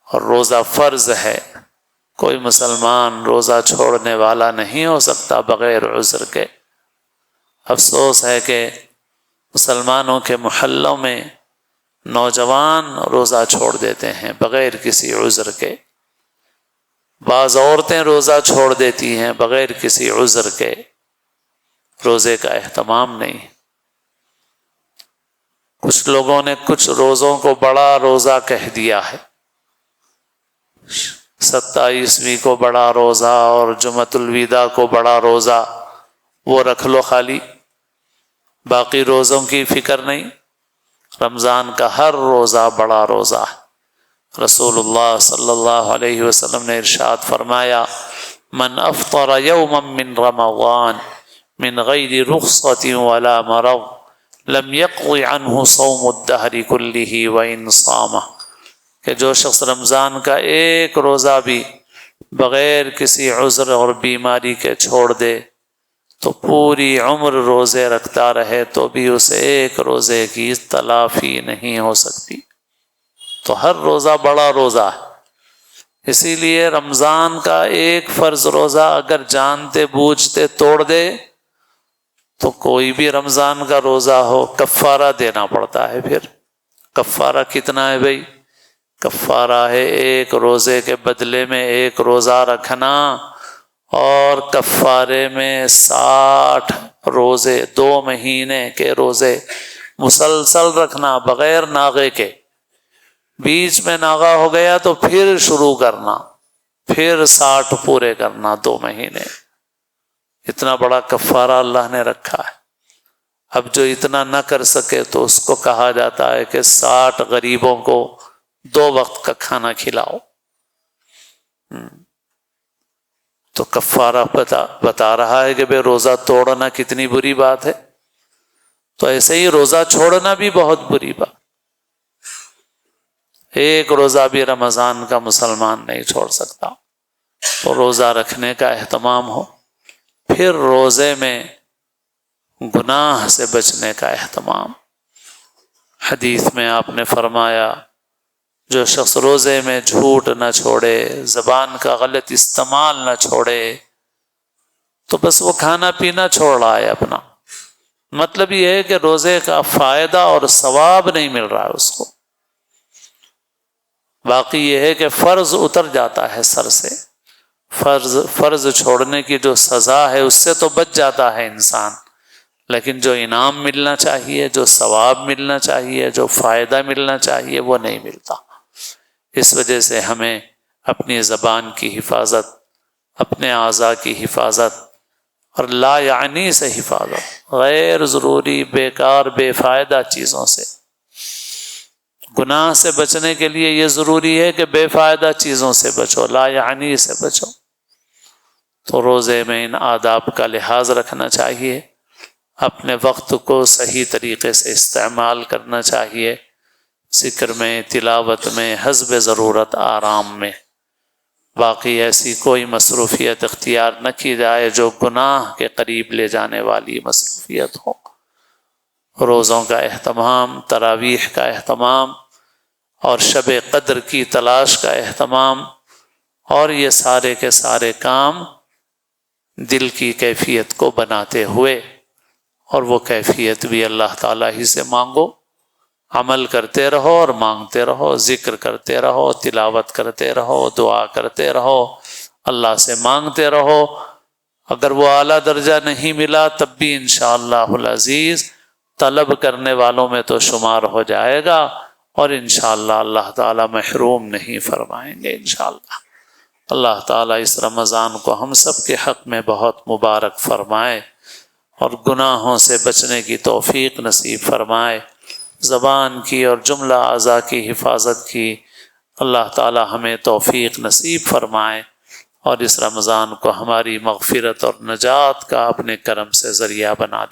اور روزہ فرض ہے، کوئی مسلمان روزہ چھوڑنے والا نہیں ہو سکتا بغیر عذر کے۔ افسوس ہے کہ مسلمانوں کے محلوں میں نوجوان روزہ چھوڑ دیتے ہیں بغیر کسی عذر کے، بعض عورتیں روزہ چھوڑ دیتی ہیں بغیر کسی عذر کے، روزے کا اہتمام نہیں۔ کچھ لوگوں نے کچھ روزوں کو بڑا روزہ کہہ دیا ہے، 27ویں کو بڑا روزہ اور جمعۃ الوداع کو بڑا روزہ، وہ رکھ لو خالی، باقی روزوں کی فکر نہیں۔ رمضان کا ہر روزہ بڑا روزہ ہے۔ رسول اللہ صلی اللہ علیہ وسلم نے ارشاد فرمایا، من افطر یوما من رمضان من غیر رخصۃ ولا مرض لم يقض عنه صوم الدہر کلہ وإن صامہ، کہ جو شخص رمضان کا ایک روزہ بھی بغیر کسی عذر اور بیماری کے چھوڑ دے تو پوری عمر روزے رکھتا رہے تو بھی اسے ایک روزے کی تلافی نہیں ہو سکتی۔ تو ہر روزہ بڑا روزہ ہے، اسی لیے رمضان کا ایک فرض روزہ اگر جانتے بوجھتے توڑ دے تو کوئی بھی رمضان کا روزہ ہو کفارہ دینا پڑتا ہے۔ پھر کفارہ کتنا ہے بھائی؟ کفارہ ہے ایک روزے کے بدلے میں ایک روزہ رکھنا، اور کفارے میں 60 روزے 2 مہینے کے روزے مسلسل رکھنا بغیر ناغے کے، بیچ میں ناغا ہو گیا تو پھر شروع کرنا، پھر 60 پورے کرنا 2 مہینے۔ اتنا بڑا کفارہ اللہ نے رکھا ہے۔ اب جو اتنا نہ کر سکے تو اس کو کہا جاتا ہے کہ 60 غریبوں کو 2 وقت کا کھانا کھلاؤ۔ تو کفارہ بتا رہا ہے کہ بے روزہ توڑنا کتنی بری بات ہے، تو ایسے ہی روزہ چھوڑنا بھی بہت بری بات۔ ایک روزہ بھی رمضان کا مسلمان نہیں چھوڑ سکتا، تو روزہ رکھنے کا اہتمام ہو۔ پھر روزے میں گناہ سے بچنے کا اہتمام۔ حدیث میں آپ نے فرمایا، جو شخص روزے میں جھوٹ نہ چھوڑے، زبان کا غلط استعمال نہ چھوڑے، تو بس وہ کھانا پینا چھوڑ رہا ہے اپنا، مطلب یہ ہے کہ روزے کا فائدہ اور ثواب نہیں مل رہا ہے اس کو۔ باقی یہ ہے کہ فرض اتر جاتا ہے سر سے، فرض چھوڑنے کی جو سزا ہے اس سے تو بچ جاتا ہے انسان، لیکن جو انعام ملنا چاہیے، جو ثواب ملنا چاہیے، جو فائدہ ملنا چاہیے، وہ نہیں ملتا۔ اس وجہ سے ہمیں اپنی زبان کی حفاظت، اپنے اعضاء کی حفاظت اور لا یعنی سے حفاظت، غیر ضروری بیکار بے فائدہ چیزوں سے، گناہ سے بچنے کے لیے یہ ضروری ہے کہ بے فائدہ چیزوں سے بچو، لا یعنی سے بچو۔ تو روزے میں ان آداب کا لحاظ رکھنا چاہیے، اپنے وقت کو صحیح طریقے سے استعمال کرنا چاہیے، ذکر میں، تلاوت میں، حسب ضرورت آرام میں۔ باقی ایسی کوئی مصروفیت اختیار نہ کی جائے جو گناہ کے قریب لے جانے والی مصروفیت ہو۔ روزوں کا اہتمام، تراویح کا اہتمام اور شب قدر کی تلاش کا اہتمام، اور یہ سارے کے سارے کام دل کی کیفیت کو بناتے ہوئے، اور وہ کیفیت بھی اللہ تعالیٰ ہی سے مانگو، عمل کرتے رہو اور مانگتے رہو، ذکر کرتے رہو، تلاوت کرتے رہو، دعا کرتے رہو، اللہ سے مانگتے رہو۔ اگر وہ اعلیٰ درجہ نہیں ملا تب بھی انشاءاللہ العزیز طلب کرنے والوں میں تو شمار ہو جائے گا، اور انشاءاللہ اللہ تعالیٰ محروم نہیں فرمائیں گے انشاءاللہ۔ اللہ تعالیٰ اس رمضان کو ہم سب کے حق میں بہت مبارک فرمائے، اور گناہوں سے بچنے کی توفیق نصیب فرمائے، زبان کی اور جملہ اعضاء کی حفاظت کی اللہ تعالی ہمیں توفیق نصیب فرمائے، اور اس رمضان کو ہماری مغفرت اور نجات کا اپنے کرم سے ذریعہ بنا دے۔